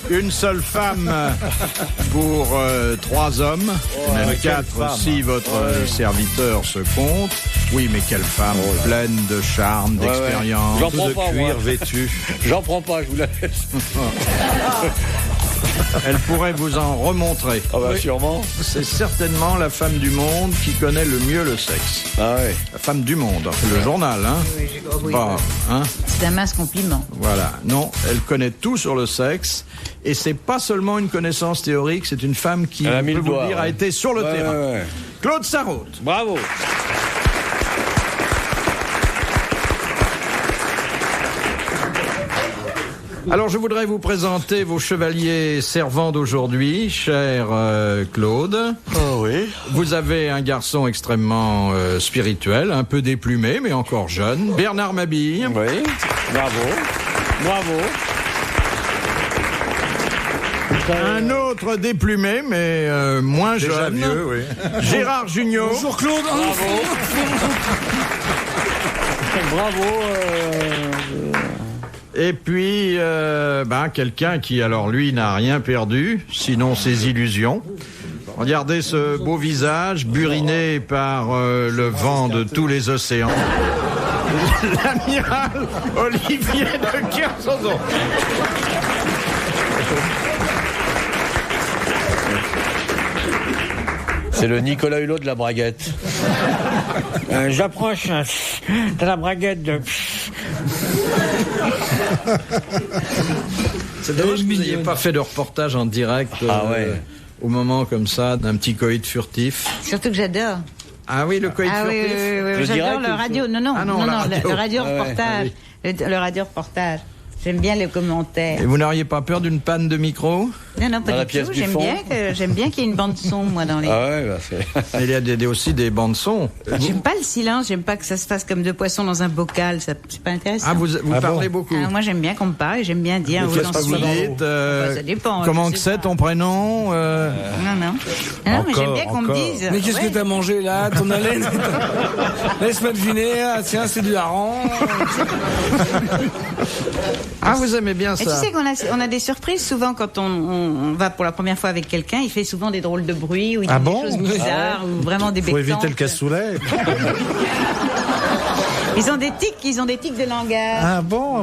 Une seule femme pour 3 hommes, même 4 si votre serviteur se compte. Oui, mais quelle femme pleine de charme, d'expérience, J'en prends de pas, cuir moi. vêtu. J'en prends pas, je vous la laisse. Elle pourrait vous en remontrer. Ah bah sûrement. C'est certainement la femme du monde qui connaît le mieux le sexe. Ah ouais. La femme du monde, le journal, hein. Oui. Bah, hein. C'est un mince compliment. Voilà. Non, elle connaît tout sur le sexe. Et c'est pas seulement une connaissance théorique, c'est une femme qui, Elle a on mis peut le vous doigt, dire, a ouais. été sur le terrain. Ouais. Claude Sarraute. Bravo. Alors, je voudrais vous présenter vos chevaliers servants d'aujourd'hui, cher Claude. Oh oui. Vous avez un garçon extrêmement spirituel, un peu déplumé, mais encore jeune, Bernard Mabille. Oui. Bravo. Bravo. Un autre déplumé, mais moins jeune, vieux, oui. Gérard Jugnot. Bonjour Claude. Bravo. Bravo. Et puis, quelqu'un qui, alors lui, n'a rien perdu, sinon ses illusions. Regardez ce beau visage, buriné par le vent de tous les océans. L'amiral Olivier de Kersauzon. C'est le Nicolas Hulot de la braguette. J'approche de la braguette de... C'est dommage que vous n'ayez pas fait de reportage en direct au moment comme ça, d'un petit coït furtif. Surtout que j'adore. Ah oui, le coït Ah oui, furtif. oui, j'adore le radio. Non, radio. le radio reportage. Le radio reportage. J'aime bien les commentaires. Et vous n'auriez pas peur d'une panne de micro? Non, Dans pas la du pièce tout. du fond. J'aime bien qu'il y ait une bande son, moi, dans les... Ah ouais, bah c'est... Il y a aussi des bandes son. J'aime pas le silence, j'aime pas que ça se fasse comme deux poissons dans un bocal, c'est pas intéressant. Ah, vous parlez beaucoup. Ah, moi, j'aime bien qu'on me parle et j'aime bien dire où Qu'est-ce j'en que vous suis. dites Ça dépend. Comment je que sais c'est pas. ton prénom Non, mais j'aime bien qu'on me dise... Mais qu'est-ce que t'as mangé là? Ton haleine? Laisse-moi deviner. Ah, tiens, c'est du hareng. Ah, vous aimez bien Et tu ça? sais qu'on a des surprises souvent quand on va pour la première fois avec quelqu'un, il fait souvent des drôles de bruit ou il dit des choses bizarres ou vraiment des Faut éviter bectantes. le cassoulet. Ils ont des tics de langage. Ah bon.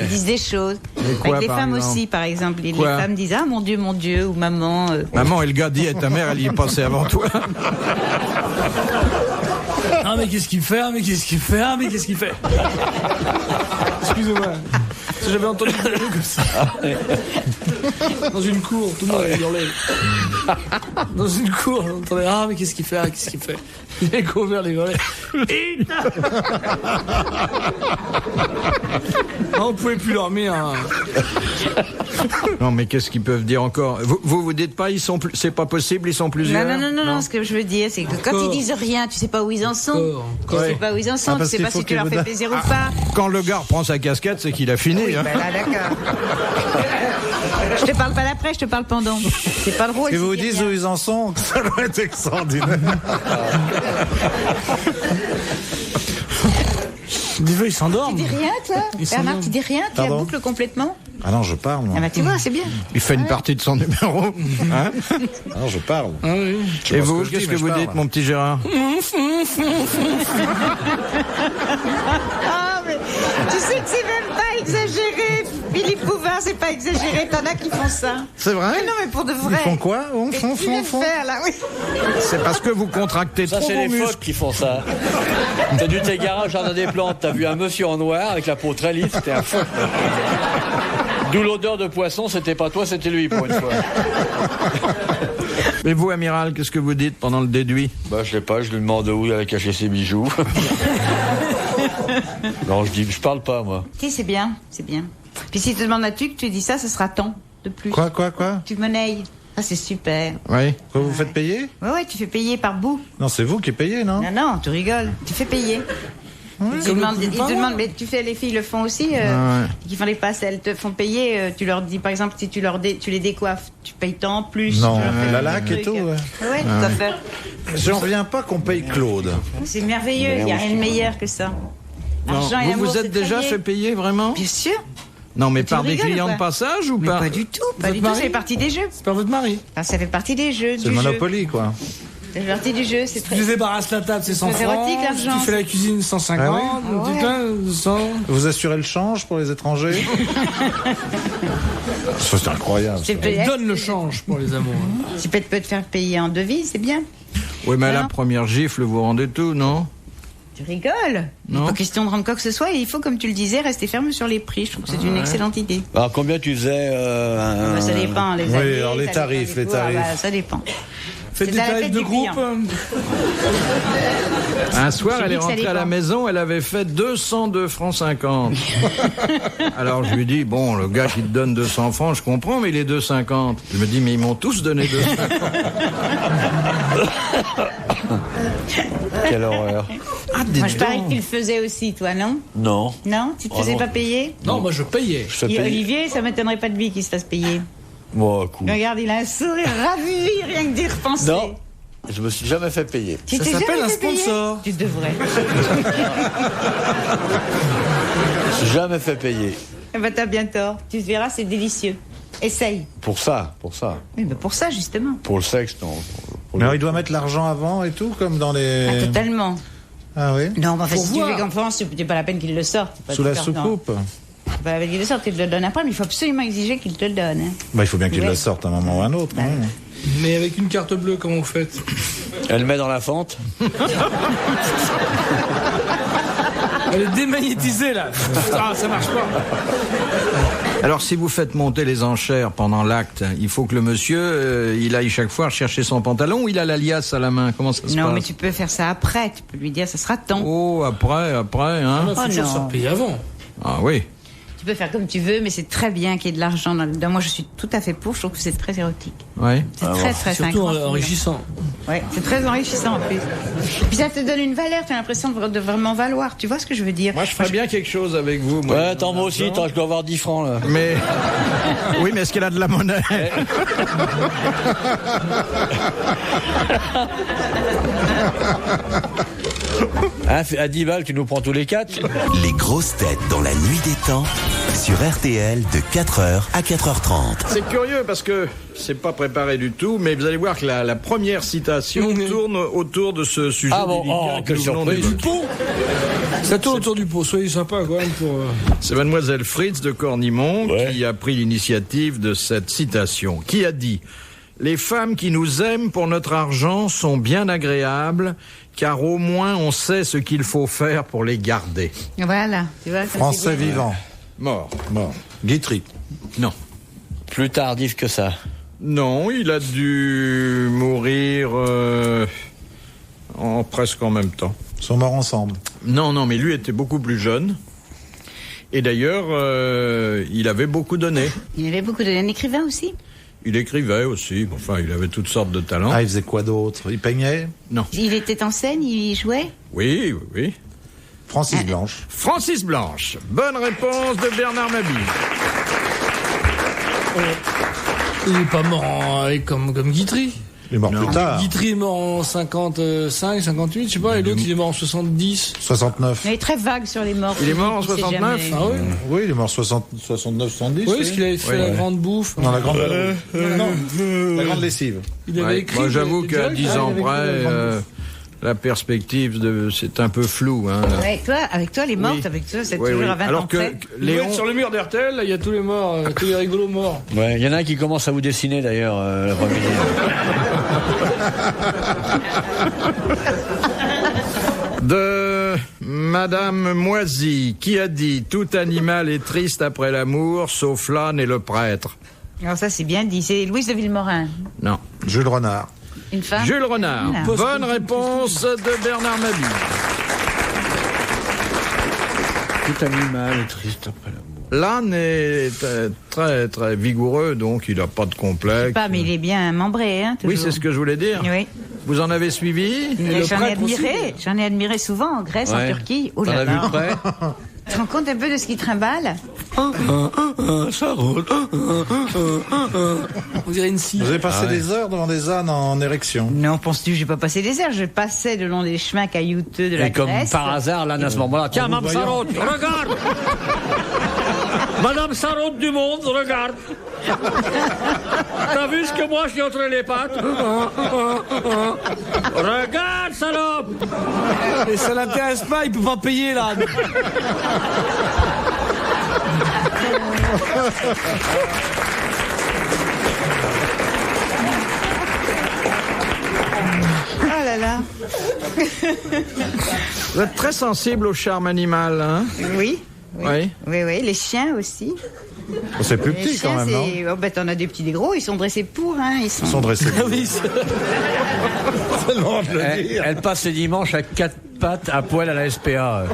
Ils disent des choses. quoi, Avec les par femmes exemple aussi, par exemple. Les Quoi femmes disent ah mon Dieu, ou maman. Maman, et le gars dit, ta mère, elle y est passée avant toi. Ah mais qu'est-ce qu'il fait? Ah mais qu'est-ce qu'il fait? Ah mais qu'est-ce qu'il fait? Excusez-moi. Si j'avais entendu parler comme ça. Dans une cour, tout le monde hurlait. Dans une cour, on entendait ah mais qu'est-ce qu'il fait? Ah qu'est-ce qu'il fait? Il est couvert les volets. On pouvait plus dormir. Hein. Non, mais qu'est-ce qu'ils peuvent dire encore? Vous dites pas, c'est pas possible, ils sont plusieurs? Non, ce que je veux dire, c'est que quand ils disent rien, tu sais pas où ils en sont. Tu sais pas où ils en sont, tu sais pas si tu leur fais plaisir ou pas. Quand le gars reprend sa casquette, c'est qu'il a fini. Oui, hein. ben là, d'accord. Je te parle pas d'après, je te parle pendant. C'est pas drôle. Si vous c'est dites rien. où ils en sont, ça doit être extraordinaire. Des fois, ils Tu s'endorment. dis rien, toi Ils sont Bernard, bien. tu dis rien, tu la Pardon boucles complètement. Ah non, je parle. Ah bah tu vois, c'est bien. Il fait une partie de son numéro. Hein? Non, je parle. Et vous, qu'est-ce que vous dites, mon petit Gérard? Ah, mais tu sais que c'est même pas exagéré. Philippe Bouvard, c'est pas exagéré. T'en as qui font ça. C'est vrai? Mais non, mais pour de vrai. Ils font quoi? Mais tu viens de faire, là, oui. C'est parce que vous contractez Ça, trop c'est vos les muscles. phoques qui font ça. T'as dû tes garages jardin des plantes, t'as vu un monsieur en noir avec la peau très lisse, c'était un phoque. D'où l'odeur de poisson, c'était pas toi, c'était lui pour une fois. Et vous, amiral, qu'est-ce que vous dites pendant le déduit? Bah je sais pas, je lui demande où il a caché ses bijoux. Non, je parle pas moi. Si, c'est bien, c'est bien. Puis si tu te demandes là-dessus que tu dis ça, ce sera tant de plus. Quoi? Tu monnaies. Ah, c'est super. Oui. Quoi, vous faites payer? Ouais, tu fais payer par bout. Non, c'est vous qui payez, non? Non, tu rigoles. Tu fais payer. Ils te demandent, mais tu fais, les filles le font aussi, qui font les passes, elles te font payer, tu leur dis, par exemple, si tu les décoiffes, tu payes tant en plus. Non, tu leur fais la le laque et truc. tout, ouais. Ouais, tout à fait. J'en reviens pas qu'on paye Claude. C'est merveilleux, il n'y a rien de meilleur que ça. Non. L'argent et l'amour, Vous c'est êtes déjà très lié. fait payer, vraiment? Bien sûr. Non, mais Tu par des rigoles clients ou de pas passage ou Mais pas? pas du tout, pas Votre du tout, mari ça fait partie des jeux. C'est pas votre mari. Enfin, ça fait partie des jeux, C'est le Monopoly, quoi. Ça fait partie du jeu, c'est Tu très... débarrasses la table, c'est 100 C'est francs. érotique, l'argent. Tu fais la cuisine, 150. Ah oui Tu plein, 100. Vous assurez le change pour les étrangers? Ça, c'est incroyable. ça. C'est Elle peut-être- donne le change pour les amours. Tu peux te faire payer en devis, c'est bien. Oui, mais à la Non. première gifle, vous rendez tout, non? Tu rigoles. Il Non. n'est pas question de rendre quoi que ce soit. Et il faut, comme tu le disais, rester ferme sur les prix. Je trouve que c'est une excellente idée. Alors combien tu faisais Bah, ça dépend, les oui, années, alors les ça tarifs, dépend des les cours. Ah, tarifs. bah, ça dépend. Faites C'est des à la tarifs fête de du groupe. client. Un soir, J'ai elle dit est que ça rentrée à la dépend. maison, elle avait fait 202 francs 50. Alors je lui dis, bon, le gars qui te donne 200 francs, je comprends, mais les 2,50. Je me dis, mais ils m'ont tous donné 2,50. Quelle horreur. Moi, je parie que tu le faisais aussi, toi, non? Non. Non? Tu te Oh, faisais non. pas payer? Non, moi je payais. Je fais Et payer. Olivier, ça m'étonnerait pas de lui qu'il se fasse payer. Bon, cool. Regarde, il a un sourire ravi, rien que d'y repenser. Non, je me suis jamais fait payer. Tu Ça t'es s'appelle jamais un fait payer sponsor. Tu devrais. Je me suis jamais fait payer. Eh ben, t'as bien tort. Tu verras, c'est délicieux. Essaye. Pour ça. Oui, mais pour ça, justement. Pour le sexe, non. Pour Mais alors, il doit mettre l'argent avant et tout, comme dans les... Ah, totalement. Ah oui? Non, mais enfin, Pour si tu voir. veux qu'en France, c'est pas la peine qu'il le sorte. C'est pas Sous la super, non. soucoupe? C'est pas la peine qu'il le sorte, qu'il te le donne après, mais il faut absolument exiger qu'il te le donne. Hein. Bah, il faut bien qu'il Ouais. le sorte à un moment ou à un autre. hein. Mais avec une carte bleue, comment vous faites? Elle met dans la fente. Elle est démagnétisée là. Ah, ça marche pas. Alors si vous faites monter les enchères pendant l'acte, il faut que le monsieur, il aille chaque fois chercher son pantalon ou il a la liasse à la main? Comment ça se Non, passe? mais tu peux faire ça après. Tu peux lui dire, ça sera temps. Oh, après, hein? Il faut Oh toujours se non. payer avant. Ah oui. Tu peux faire comme tu veux, mais c'est très bien qu'il y ait de l'argent dans. Moi, je suis tout à fait pour. Je trouve que c'est très érotique. Ouais. C'est très, très Surtout enrichissant. Ouais, c'est très enrichissant en plus. Puis ça te donne une valeur. Tu as l'impression de vraiment valoir. Tu vois ce que je veux dire? Moi, je ferais bien quelque chose avec vous. Moi. Ouais, attends, moi aussi, je dois avoir 10 francs là. Mais oui, mais est-ce qu'elle a de la monnaie? Hein, à 10 balles, tu nous prends tous les 4. Les grosses têtes dans la nuit des temps sur RTL de 4h à 4h30. C'est curieux parce que c'est pas préparé du tout, mais vous allez voir que la première citation tourne autour de ce sujet. Ah bon, délicat oh, que quelle nous venons surprise. d'évoquer. Pot. Ça tourne autour du pot. Soyez sympa quand même pour. C'est mademoiselle Fritz de Cornimont Ouais. qui a pris l'initiative de cette citation, qui a dit « Les femmes qui nous aiment pour notre argent sont bien agréables, car au moins on sait ce qu'il faut faire pour les garder. Voilà. Tu vois, ça, Français c'est bien. vivant. Mort. Bon. Guitry. Non. Plus tardif que ça. Non, il a dû mourir presque en même temps. Ils sont morts ensemble. Non, mais lui était beaucoup plus jeune. Et d'ailleurs, il avait beaucoup donné. Il y avait beaucoup d'un écrivain aussi. Il écrivait aussi. Enfin, il avait toutes sortes de talents. Ah, il faisait quoi d'autre? Il peignait? Non. Il était en scène, il jouait. Oui. Francis Blanche. Francis Blanche. Bonne réponse de Bernard Mabille. Il est pas mort comme Guitry. Il est mort plus tard. Guitry est mort en 55, 58, je sais pas, et l'autre il est mort en 70. 69. Il est très vague sur les morts. Il est mort en Tu sais 69? jamais. Ah oui. Oui, il est mort 69, 70. Oui, parce qu'il avait fait la grande bouffe. Non, la grande... non, la grande lessive. Il avait Ouais, écrit. moi, j'avoue qu'à 10 ans il avait près, écrit la grande bouffe. la perspective, c'est un peu flou. Hein, là. Avec toi, les mortes, Oui. avec toi, c'est Oui, toujours oui. à 20 Alors ans que près. Léon... Sur le mur d'RTL, il y a tous les morts, tous les rigolos morts. Ouais, il y en a un qui commence à vous dessiner d'ailleurs l'après-midi. De Madame Moisy, qui a dit « Tout animal est triste après l'amour, sauf l'âne et le prêtre Alors ça, c'est bien dit. C'est Louise de Villemorin. ». Non. Jules Renard. Une femme. Jules Renard. Voilà. Bonne réponse de Bernard Mabille. Tout animal est triste après l'amour. L'âne est très, très vigoureux, donc il n'a pas de complexe. Pas, mais il est bien membré, hein, Oui, toujours. c'est ce que je voulais dire. Oui. Vous en avez suivi? J'en ai admiré souvent en Grèce, en Ouais. Turquie. Oh T'en là as vu là. de près? Tu te rends compte un peu de ce qu'il trimballe? Ça roule. On dirait une scie. Vous avez passé des heures devant des ânes en érection. Non, penses-tu, j'ai pas passé des heures. Je passais le long des chemins caillouteux de la Et comme Grèce. par hasard, là, à ce moment-là, tiens, Mme Sarraute, regarde! Madame Sarraute du Monde, regarde. T'as vu ce que moi j'ai entre les pattes? Regarde, salope. Et ça l'intéresse pas, il peut pas payer là. Oh là là. Vous êtes très sensible au charme animal, hein? Oui. Oui. Oui, les chiens aussi. C'est plus Les petit quand chiens, même, non? c'est... Oh, ben, t'en as des petits, des gros, ils sont dressés pour, hein. Ils Ils sont dressés. Oui, C'est le moment de le dire. Elle passe les dimanches à 4 pattes à poil à la SPA.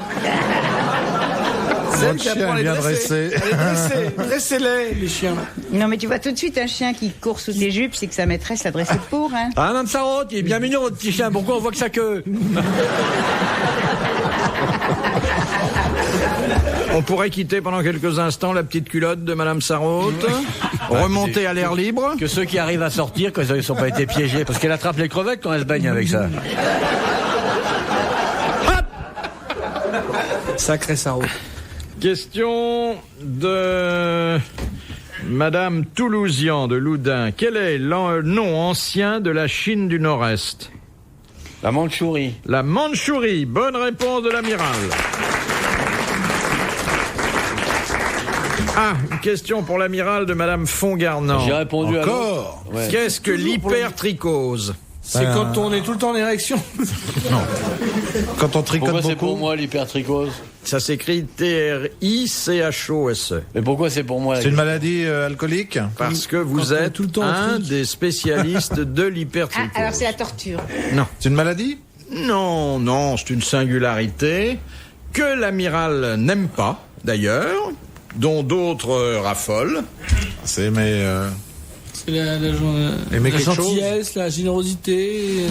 c'est elle Votre qui apprend chien à les est bien dresser. dressé. Elle est dressée. Dressez-les, les chiens. Non, mais tu vois tout de suite un chien qui court sous tes jupes, c'est que sa maîtresse l'a dressé pour, hein. Ah, Madame Sarraute, il est bien mignon votre petit chien. Pourquoi on voit que sa queue? On pourrait quitter pendant quelques instants la petite culotte de Madame Sarraute, remonter à l'air libre. Que ceux qui arrivent à sortir quand ils ne sont pas été piégés. Parce qu'elle attrape les crevettes quand elle se baigne avec ça. Sacré Sarraute. Question de Madame Toulousian de Loudun. Quel est le nom ancien de la Chine du Nord-Est? La Mandchourie. La Mandchourie. Bonne réponse de l'amiral. Ah, une question pour l'amiral de Madame Fongarnant. J'ai répondu à l'autre. Encore? Ouais. Qu'est-ce que l'hypertrichose? C'est quand on est tout le temps en érection. Quand on tricote Pourquoi c'est beaucoup. pour moi l'hypertrichose? Ça s'écrit T-R-I-C-H-O-S-E. Mais pourquoi c'est pour moi C'est une maladie alcoolique? Parce que vous Quand on est êtes tout le temps en un fric. des spécialistes de Ah, l'hypertrichose. alors c'est la torture. Non. C'est une maladie? Non, c'est une singularité que l'amiral n'aime pas, d'ailleurs, dont d'autres raffolent. C'est mais C'est la Aimer quelque gentillesse, la générosité,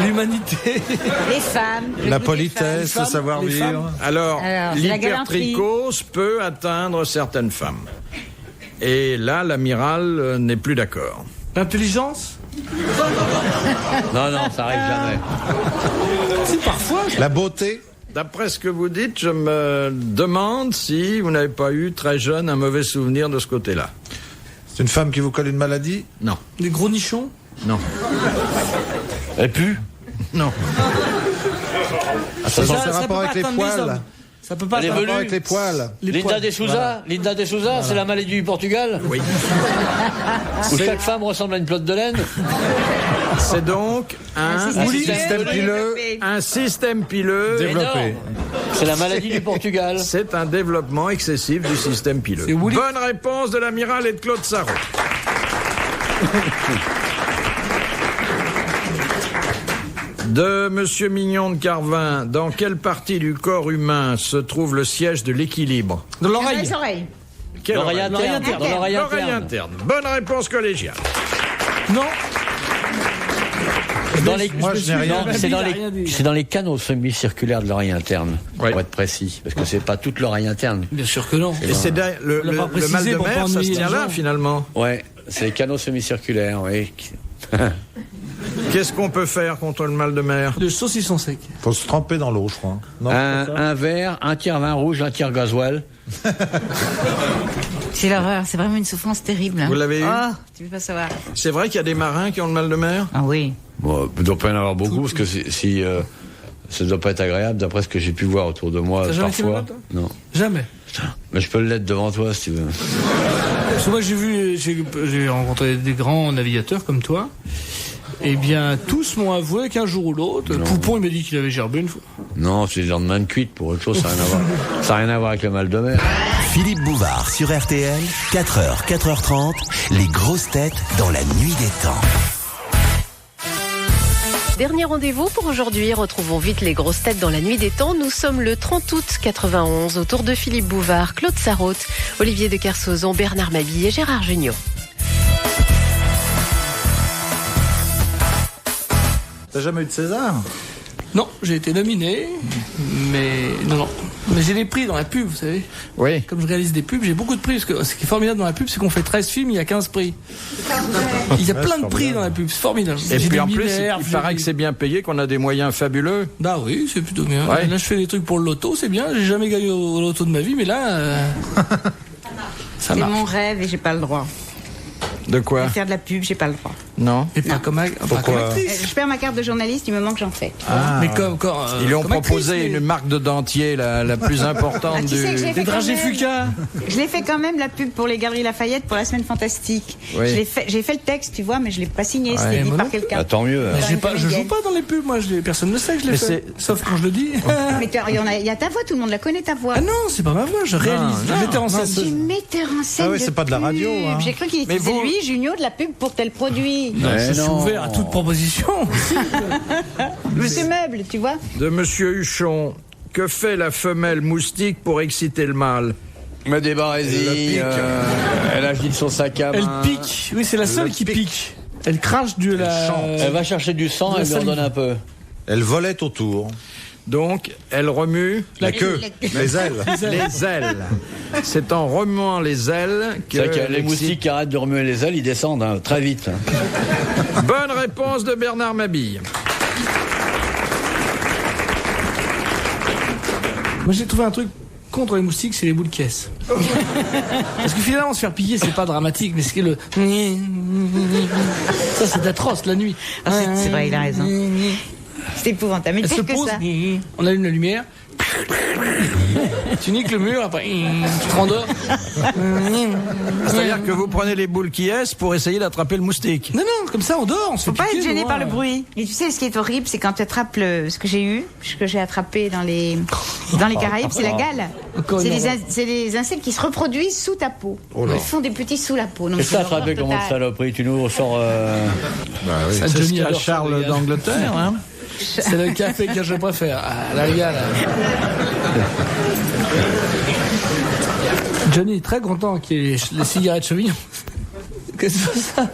l'humanité. Les femmes. le la goût des politesse, le femmes. savoir les vivre. femmes. Alors, C'est la galanterie. l'hypertrichose peut atteindre certaines femmes. Et là, l'amiral n'est plus d'accord. L'intelligence. Non, ça arrive jamais. Si, parfois. La beauté. D'après ce que vous dites, je me demande si vous n'avez pas eu très jeune un mauvais souvenir de ce côté-là. C'est une femme qui vous colle une maladie? Non, Les gros nichons. non, Elle pue. non. Ça, Ça c'est peut rapport pas avec les atteindre les poils. hommes. Ça peut pas Elle est atteindre velue. Rapport avec les poils. les Linda poils. de Souza, Linda de Souza, c'est la maladie du Portugal. Oui. Où chaque femme ressemble à une pelote de laine. C'est donc un système pileux. système pileux. Développé. Énorme. C'est la maladie du Portugal. C'est un développement excessif du système pileux. C'est Woolly. Bonne réponse de l'amiral et de Claude Sarraute. De Monsieur Mignon de Carvin, dans quelle partie du corps humain se trouve le siège de l'équilibre? De Dans l'oreille. les oreilles. Quelle L'oreille oreille? interne. Dans l'oreille L'oreille interne. interne. Bonne réponse collégiale. Non. Dans les... Moi, je n'ai rien Non, dit. c'est dans Il a rien les... dit. c'est dans les canaux semi-circulaires de l'oreille interne, Ouais. pour être précis. Parce que c'est pas toute l'oreille interne. Bien sûr que non. Et c'est le, On l'a pas le mal précisé de pour pas mer, ça se ennuyer tient les là gens. finalement. Ouais, c'est les canaux semi-circulaires, oui. Qu'est-ce qu'on peut faire contre le mal de mer? Le saucisson sec. Faut se tremper dans l'eau, je crois. Non, Un verre, un tiers vin rouge, un tiers gasoil. C'est l'horreur, c'est vraiment une souffrance terrible. hein. Vous l'avez eu? Oh, tu veux pas savoir. C'est vrai qu'il y a des marins qui ont le mal de mer? Ah oui. Bon, il ne doit pas y en avoir beaucoup, parce que si ça ne doit pas être agréable, d'après ce que j'ai pu voir autour de moi T'as jamais été parfois. malade, toi Non. Jamais. Mais je peux l'être devant toi, si tu veux. Parce que moi j'ai rencontré des grands navigateurs comme toi. Eh bien, tous m'ont avoué qu'un jour ou l'autre, Poupon il m'a dit qu'il avait gerbé une fois. Non, c'est le lendemain de cuite, pour autre chose, ça n'a rien à voir. Ça n'a rien à voir avec le mal de mer. Philippe Bouvard sur RTL, 4h, 4h30, les grosses têtes dans la nuit des temps. Dernier rendez-vous pour aujourd'hui. Retrouvons vite les grosses têtes dans la nuit des temps. Nous sommes le 30 août 91, autour de Philippe Bouvard, Claude Sarraute, Olivier de Kersauzon, Bernard Mabille et Gérard Jugnot. T'as jamais eu de César? Non, j'ai été nominé, mais non. Mais j'ai des prix dans la pub, vous savez. Oui. Comme je réalise des pubs, j'ai beaucoup de prix. Parce que ce qui est formidable dans la pub, c'est qu'on fait 13 films, il y a 15 prix. Il y a plein de prix dans la pub, c'est formidable. Et J'ai puis des en plus, Minerve, il paraît que c'est bien payé, qu'on a des moyens fabuleux. Bah oui, c'est plutôt bien. Ouais. Là, je fais des trucs pour le loto, c'est bien. J'ai jamais gagné au loto de ma vie, mais là, ça C'est marche. mon rêve et j'ai pas le droit. De quoi? Faire de la pub, j'ai pas le droit. Non. Et pas comme actrice. Je perds ma carte de journaliste, il me manque, j'en fais. Mais comme Ils lui ont comme proposé actrice, mais- une marque de dentier, la plus importante Ah, tu sais que j'ai du... fait Des dragées quand même. Fuca. Je l'ai fait quand même, la pub pour les Galeries Lafayette pour la Semaine Fantastique. Oui. J'ai fait le texte, tu vois, mais je l'ai pas signé, Ouais. c'était dit Moi par non quelqu'un. Ah, tant mieux. Mais Dans une je joue comédienne. pas dans les pubs, moi. Personne ne sait que je l'ai Mais fait. Sauf quand je le dis. Mais il y a ta voix, tout le monde la connaît, ta voix. Ah non, c'est pas ma voix, je réalise. non, Je mettais en scène. Tu metteur en scène. Ah ouais, c'est pas de la radio, pub. hein. J'ai cru qu'il Mais disait vous- lui, Junio, de la pub pour tel produit. Je suis ouvert à toute proposition. Monsieur Meuble, tu vois. de Monsieur Huchon. Que fait la femelle moustique pour exciter le mâle? Me débarrez-y. Elle agite son sac à Elle main. pique. Oui, c'est la seule qui pique. Elle crache de la. Elle va chercher du sang, elle lui en donne un peu. Elle volait autour. Donc, elle remue La queue, les ailes. les ailes. C'est en remuant les ailes que... C'est vrai que les moustiques qui arrêtent de remuer les ailes, ils descendent hein, très vite. Bonne réponse de Bernard Mabille. Moi, j'ai trouvé un truc contre les moustiques, c'est les boules de caisse. Parce que finalement, se faire piquer, c'est pas dramatique, mais ce qui est le. Ça, c'est atroce la nuit. Ah, c'est vrai, il a raison. C'est épouvantable. Mais Elle se pire que pose, ça. on allume la lumière. Tu niques le mur, après tu te rendors. C'est-à-dire que vous prenez les boules qui est pour essayer d'attraper le moustique. Non, non, comme ça on dort, on se Faut fait pas piquer, être gêné moi. par le bruit. Et tu sais, ce qui est horrible, c'est quand tu attrapes ce que j'ai attrapé dans les Caraïbes, c'est la gale. Encore C'est une des, horreur. c'est des insectes qui se reproduisent sous ta peau. Ils font des petits sous la peau. Donc Et ça, c'est attrapé l'horreur comme une totale. saloperie. Tu nous ressors. Ça, C'est ce Johnny qu'a adore ça, Charles les gars. d'Angleterre. Hein. C'est le café que je préfère. Ah, la gale. Johnny est très content qu'il y ait les cigarettes Chevignon. Qu'est-ce que c'est ça?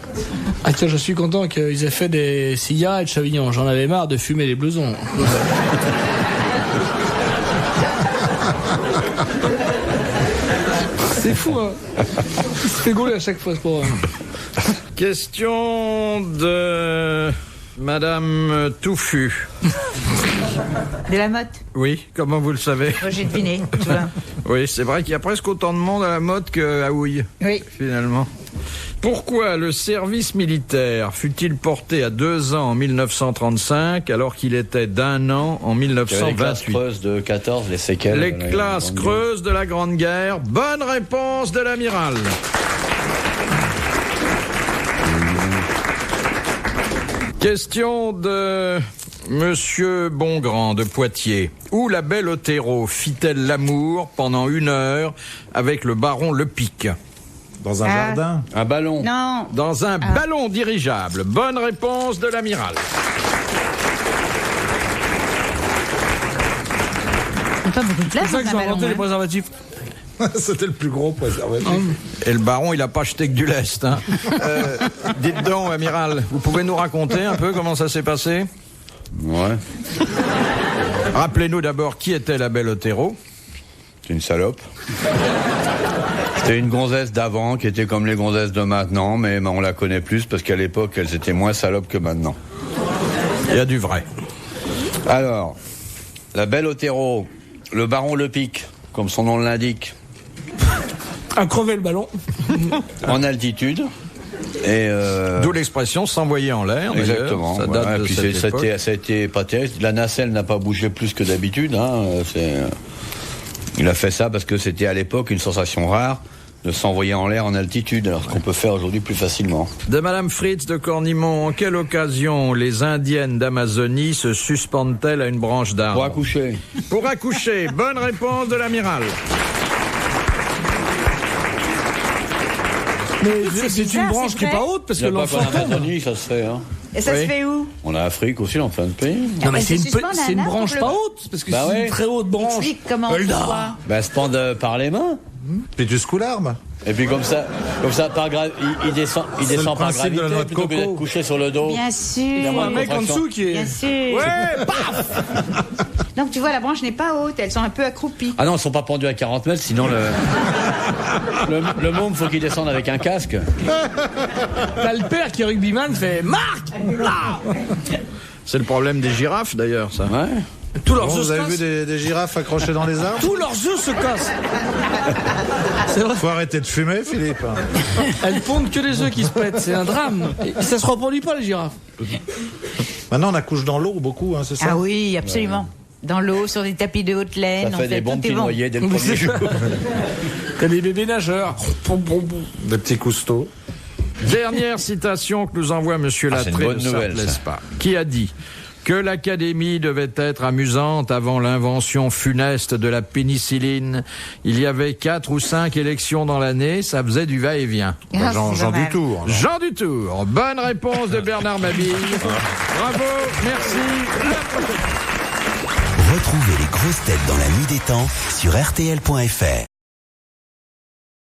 Ah tiens, je suis content qu'ils aient fait des cigarettes Chevignon. J'en avais marre de fumer les blousons. C'est fou, hein. Il se fait gauler à chaque fois, ce pauvre. Question de Madame Touffu. De la motte. Oui, comment vous le savez? Moi, j'ai deviné, tu vois. Oui, c'est vrai qu'il y a presque autant de monde à la mode qu'à Houille, Oui. finalement. Pourquoi le service militaire fut-il porté à 2 ans en 1935 alors qu'il était d'1 an en Les classes 1928? creuses de 14, les séquelles. Les de la classes Grande creuses de la Grande Guerre. Bonne réponse de l'amiral. Question de Monsieur Bongrand de Poitiers. Où la belle Othéro fit-elle l'amour pendant 1 heure avec le baron Lepic? Dans un jardin. Guerre. Un ballon. Non. Dans un ballon dirigeable. Bonne réponse de l'amiral. Il n'y a pas beaucoup de C'est place ça dans qu'ils un ont ballon. inventé les hein. préservatifs. C'était le plus gros préservatif. Et le baron, il a pas acheté que du lest. Hein. Dites donc, amiral, vous pouvez nous raconter un peu comment ça s'est passé? Ouais. Rappelez-nous d'abord qui était la belle Othéro. C'est une salope. C'était une gonzesse d'avant qui était comme les gonzesses de maintenant, mais on la connaît plus parce qu'à l'époque, elles étaient moins salopes que maintenant. Il y a du vrai. Alors, la belle Othéro, le baron Lepic, comme son nom l'indique, À crever le ballon. en altitude. Et D'où l'expression s'envoyer en l'air. d'ailleurs. exactement. Ça voilà. date Et de puis cette époque. ça a été pas terrible. La nacelle n'a pas bougé plus que d'habitude. Hein. Il a fait ça parce que c'était à l'époque une sensation rare de s'envoyer en l'air en altitude, alors qu'on peut faire aujourd'hui plus facilement. De Madame Fritz de Cornimont, en quelle occasion les Indiennes d'Amazonie se suspendent-elles à une branche d'arbre? Pour accoucher. Pour accoucher. Bonne réponse de l'amiral. Mais C'est c'est bizarre, une branche c'est qui est vrai. pas haute parce Il que n'y a pas l'enfant qu'en tombe. Amazonie, ça se fait. Hein. Et ça Oui. se fait où? On a Afrique aussi, dans plein de pays. Non mais Elle c'est se une, suspend à c'est une un arbre branche pour pas le- haute parce que Bah c'est ouais. une très haute branche. Explique comment, Elle pourquoi. dort. Bah, se pendent par les mains. Puis tu secoues l'arme. Et puis comme ça par il descend le par principe de la gravité noix de plutôt que coco. d'être couché sur le dos. Bien Il y a sûr. moins Un de mec en contraction. dessous qui est. Bien sûr. Ouais, paf. Donc tu vois, la branche n'est pas haute, elles sont un peu accroupies. Ah non, ils sont pas pendus à 40 mètres, sinon le môme, faut qu'il descende avec un casque. T'as le père qui est rugbyman, fait Marc là. C'est le problème des girafes d'ailleurs, ça. Ouais. Tous leurs Bon, œufs vous se avez vu cassent. des girafes accrochées dans les arbres? Tous leurs œufs se cassent. C'est vrai. Faut arrêter de fumer, Philippe. Elles pondent que les œufs qui se pètent, c'est un drame. Et ça se reproduit pas les girafes. Maintenant, on accouche dans l'eau beaucoup, hein, c'est ça? Ah oui, absolument. Dans l'eau, sur des tapis de haute laine. Ça en fait des bons tout est petits bon. noyés dès le premier jour. T'as des bébés nageurs. Des petits cousteaux. Dernière citation que nous envoie Monsieur Ah, c'est une Lattré bonne de nouvelle, Sartlespa, qui a dit que l'Académie devait être amusante avant l'invention funeste de la pénicilline. Il y avait 4 ou 5 élections dans l'année, ça faisait du va-et-vient. Ah, Jean c'est pas mal. Dutour. alors. Jean Dutour, bonne réponse de Bernard Mabille. Bravo, merci. Retrouvez les grosses têtes dans la nuit des temps sur RTL.fr.